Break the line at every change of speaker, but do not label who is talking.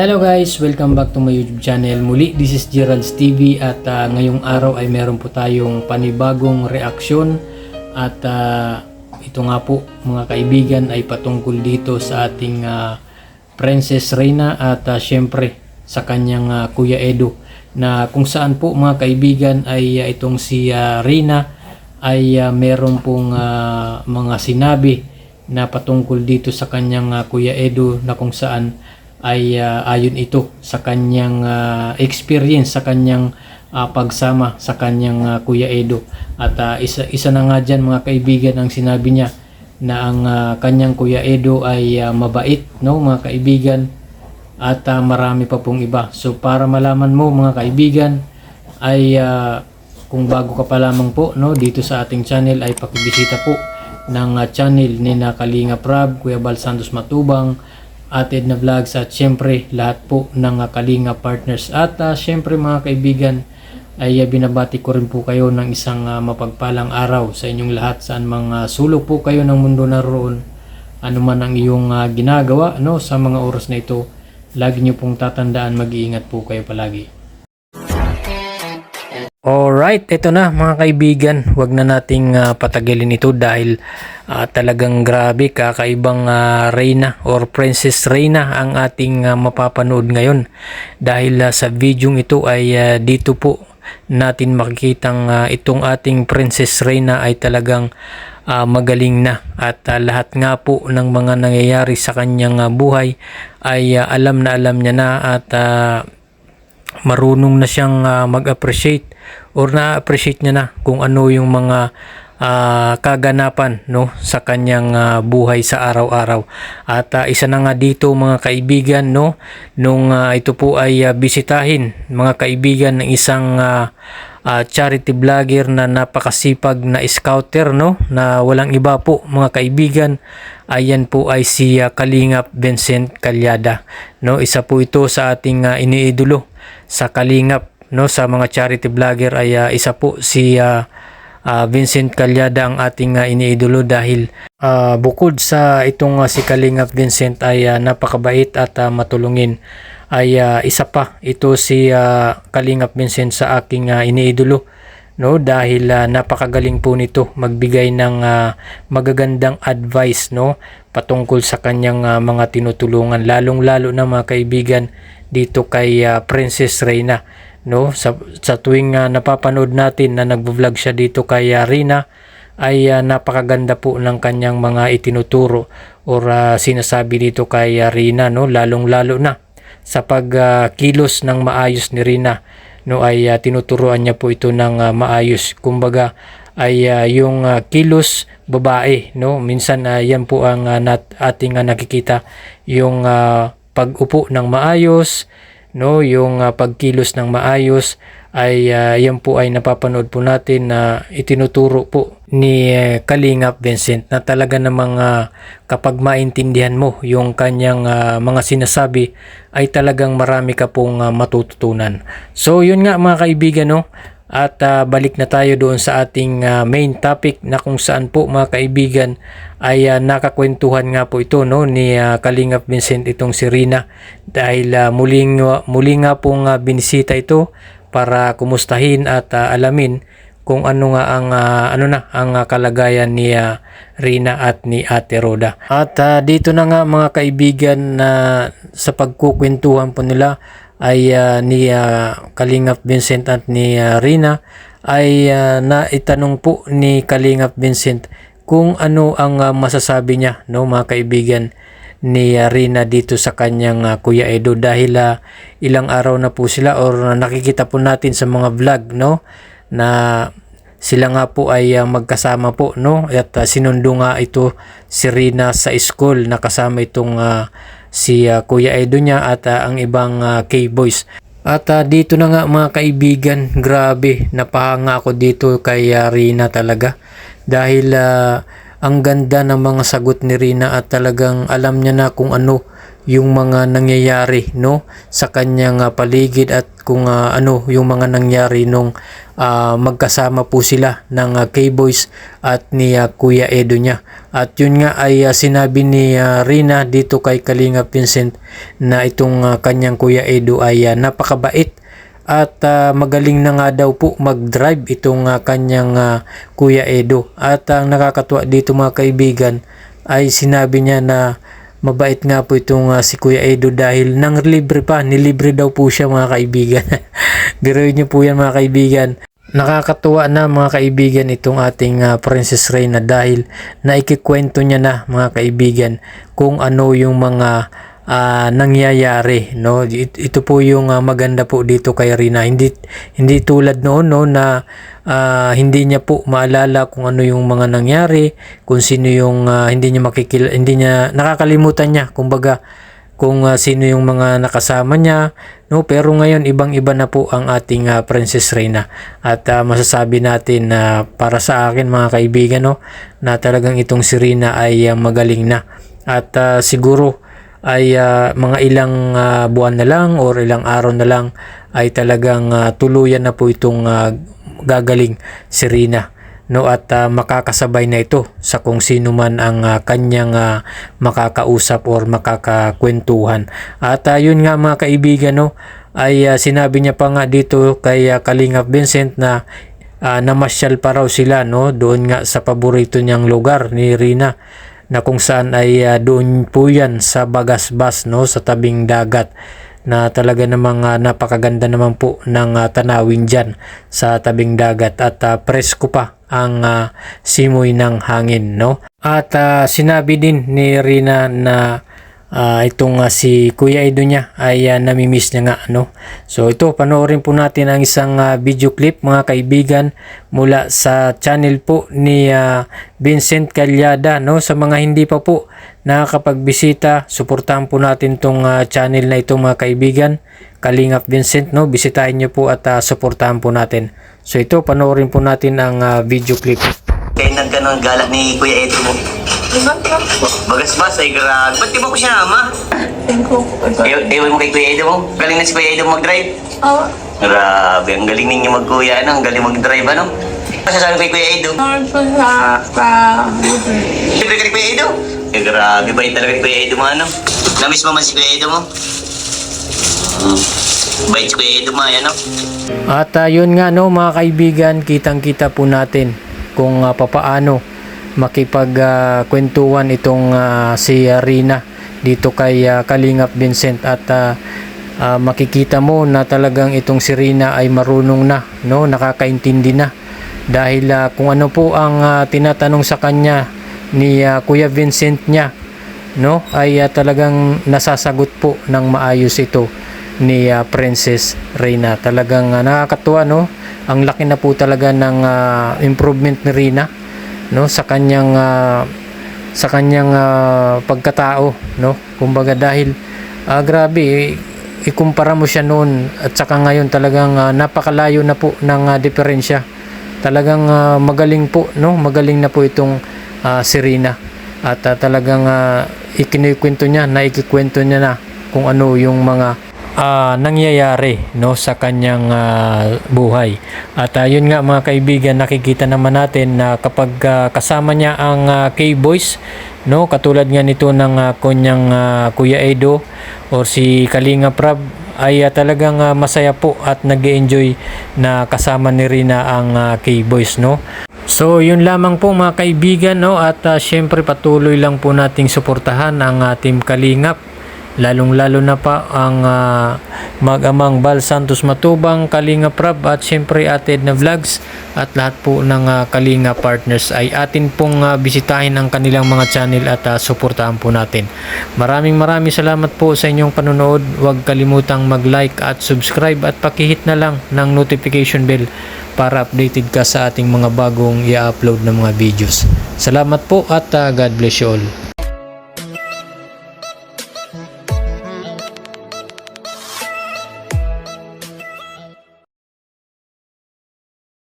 Hello guys, welcome back to my YouTube channel. Muli, this is Gerald's TV at ngayong araw ay meron po tayong panibagong reaksyon at ito nga po mga kaibigan ay patungkol dito sa ating Princess Reina at syempre sa kanyang Kuya Edo, na kung saan po mga kaibigan ay itong si Reina ay meron pong mga sinabi na patungkol dito sa kanyang Kuya Edo, na kung saan ay ayon ito sa kanyang experience sa kanyang pagsama sa kanyang Kuya Edo. At isa na nga dyan mga kaibigan ang sinabi niya na ang kanyang Kuya Edo ay mabait, no mga kaibigan, at marami pa pong iba. So para malaman mo mga kaibigan ay kung bago ka pa lamang po no dito sa ating channel ay pakibisita po ng channel ni na Kalinga Prab, Kuya Bal Santos Matubang, Ate Edna Vlogs at syempre lahat po ng Kalinga partners. At syempre mga kaibigan ay binabati ko rin po kayo ng isang mapagpalang araw sa inyong lahat, saan mga sulok po kayo ng mundo naroon, ano man ang iyong ginagawa no sa mga oras na ito. Lagi niyo pong tatandaan, mag-iingat po kayo palagi. Alright, ito na mga kaibigan, wag na nating patagilin ito dahil talagang grabe, kakaibang Reina or Princess Reina ang ating mapapanood ngayon. Dahil sa video ito ay dito po natin makikitang itong ating Princess Reina ay talagang magaling na, at lahat nga po ng mga nangyayari sa kanyang buhay ay alam niya na, at marunong na siyang mag-appreciate or na-appreciate niya na kung ano yung mga kaganapan no sa kanyang buhay sa araw-araw. At isa na nga dito mga kaibigan no, nung ito po ay bisitahin mga kaibigan ng isang charity vlogger na napakasipag na scouter no, na walang iba po mga kaibigan, ayan po ay si Kalingap Vincent Calyada no. Isa po ito sa ating iniidolo sa Kalingap no, sa mga charity vlogger ay isa po si Vincent Calyada ang ating iniidolo, dahil bukod sa itong si Kalingap Vincent ay napakabait at matulungin, ay isa pa ito si Kalingap Vincent sa aking iniidolo no, dahil napakagaling po nito magbigay ng magagandang advice no patungkol sa kanyang mga tinutulungan, lalong-lalo na mga kaibigan dito kay Princess Reina no. Sa tuwing napapanood natin na nagvo-vlog siya dito kay Reina ay napakaganda po ng kanyang mga itinuturo or sinasabi dito kay Reina no, lalong-lalo na sa pagkilos ng maayos ni Reina no, ay tinuturuan niya po ito ng maayos. Kumbaga ay yung kilos babae no, minsan yan po ang ating nakikita, yung pag-upo ng maayos no, yung pagkilos ng maayos ay yan po ay napapanood po natin na itinuturo po ni Kalingap Vincent, na talaga namang kapag maintindihan mo yung kanyang mga sinasabi ay talagang marami ka pong matututunan. So yun nga mga kaibigan no, at balik na tayo doon sa ating main topic, na kung saan po mga kaibigan ay nakakwentuhan nga po ito no ni Kalingap Vincent itong si Reina, dahil muli nga pong binisita ito para kumustahin at alamin kung ano nga ang kalagayan ni Reina at ni Ate Roda. At dito na nga mga kaibigan na sa pagkukwentuhan po nila ay ni Kalingap Vincent at ni Reina ay naitanong po ni Kalingap Vincent kung ano ang masasabi niya no mga kaibigan ni Reina dito sa kanyang Kuya Edo, dahil ilang araw na po sila or nakikita po natin sa mga vlog no na sila nga po ay magkasama po no, at sinundo nga ito si Reina sa school, nakasama itong si Kuya Edo niya at ang ibang K-boys. At dito na nga mga kaibigan, grabe, napahanga ako dito kay Reina talaga, dahil ang ganda ng mga sagot ni Reina at talagang alam niya na kung ano yung mga nangyayari, no, sa kanyang paligid at kung ano yung mga nangyari nung magkasama po sila ng K-Boys at ni Kuya Edo niya. At yun nga ay sinabi ni Rina dito kay Kalingap Vincent na itong kanyang Kuya Edo ay napakabait at magaling na nga daw po mag-drive itong kanyang Kuya Edo. At ang nakakatuwa dito mga kaibigan ay sinabi niya na mabait nga po itong si Kuya Edo dahil nang libre pa, nilibre daw po siya mga kaibigan. Biruin niyo po yan mga kaibigan. Nakakatuwa na mga kaibigan itong ating Princess Reina dahil naikikwento niya na mga kaibigan kung ano yung mga nangyayari, no. Ito po yung maganda po dito kay Rina, hindi tulad noon, no, na hindi niya po maalala kung ano yung mga nangyari, kung sino yung hindi niya nakakalimutan niya kumbaga kung sino yung mga nakasama niya, no. Pero ngayon ibang-iba na po ang ating Princess Reina at masasabi natin na para sa akin mga kaibigan, no, na talagang itong si Rina ay magaling na at siguro ay mga ilang buwan na lang or ilang araw na lang ay talagang tuluyan na po itong gagaling si Rina, no, at makakasabay na ito sa kung sino man ang kanyang makakausap or makakakwentuhan. At yun nga mga kaibigan, no, ay sinabi niya pa nga dito kay Kalingap Vincent na namasyal pa raw sila, no, doon nga sa paborito niyang lugar ni Rina na kung saan ay doon po yan sa Bagasbas, no, sa tabing dagat na talaga namang napakaganda naman po ng tanawin dyan sa tabing dagat at presko pa ang simoy ng hangin, no. At sinabi din ni Rina na itong si Kuya Edo niya ay namimiss niya nga, no. So ito, panoorin po natin ang isang video clip mga kaibigan mula sa channel po ni Vincent Calyada, no. Sa mga hindi pa po nakakapagbisita, suportahan po natin tong channel na ito mga kaibigan, Kalingap Vincent, no. Bisitahin niyo po at suportahan po natin. So ito, panoorin po natin ang video clip.
Kaya nagganong galak ni Kuya Edo mo. Bagasbas ay grabe. Ba't di ba ko siya ama? Ewan mo kay Kuya Edo mo? Galing na si Kuya Edo mag-drive?
Oo.
Grabe, ang galing ninyo mag-kuya, ano? Ang galing mag-drive, ano? Masasabi kay Kuya Edo?
Normal po sa
Libre ka ni Kuya Edo? Eh, grabe, bait talaga ni Kuya Edo mo, ano? Namiss mo man si Kuya Edo mo? Bait si Kuya Edo mo, ano?
At yun nga, no, mga kaibigan, kitang-kita po natin kung papaano makipagkwentuhan itong si Rina dito kay Kalingap Vincent at makikita mo na talagang itong si Rina ay marunong na, no, nakakaintindi na dahil kung ano po ang tinatanong sa kanya ni Kuya Vincent niya, no, ay talagang nasasagot po ng maayos ito ni Princess Reina. Talagang nakakatuwa, no. Ang laki na po talaga ng improvement ni Rina, no, sa kanyang pagkatao, no. Kumbaga dahil grabe, ikumpara mo siya noon at saka ngayon talagang napakalayo na po ng diferensya. Talagang magaling po, no, magaling na po itong si Rina at talagang ikikwento niya na kung ano yung mga nangyayari, no, sa kanyang buhay. At yun nga mga kaibigan, nakikita naman natin na kapag kasama niya ang K-Boys, no, katulad nga nito ng kanyang Kuya Edo or si Kalingap Rab, ay talagang masaya po at nag-enjoy na kasama ni Rina ang K-Boys, no. So yun lamang po mga kaibigan, no, at syempre patuloy lang po nating suportahan ang Team Kalingap, lalong-lalo na pa ang mag-amang Bal Santos Matubang, Kalingap Rab at syempre Ate Edna Vlogs at lahat po ng Kalinga partners ay atin pong bisitahin ang kanilang mga channel at suportahan po natin. Maraming salamat po sa inyong panonood. Huwag kalimutang mag-like at subscribe at pakihit na lang ng notification bell para updated ka sa ating mga bagong i-upload na mga videos. Salamat po at God bless you all.